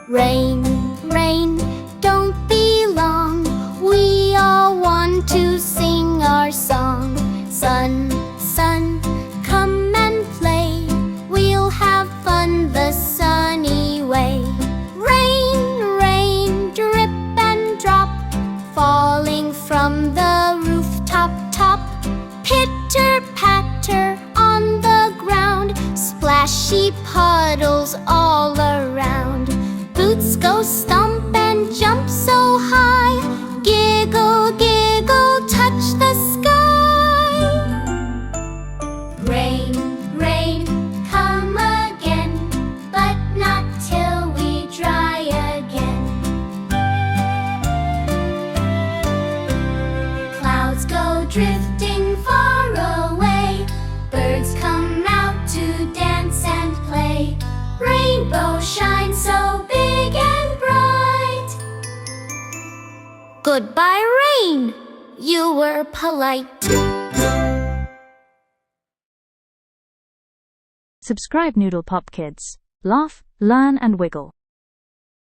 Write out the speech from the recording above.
Rain, rain, don't be long. We all want to sing our song. Sun, sun, come and play. We'll have fun the sunny way. Rain, rain, drip and drop, falling from the rooftop top. Pitter patter on the ground, splashy puddles all around. Boots go stomp and jump so high. Giggle, giggle, touch the sky. Rain, rain, come again, but not till we dry again. Clouds go drifting far away. Birds come out to dance and play. Rainbow shines so big and bright. Goodbye, rain. You were polite. Subscribe Noodle Pop Kids. Laugh, learn and wiggle.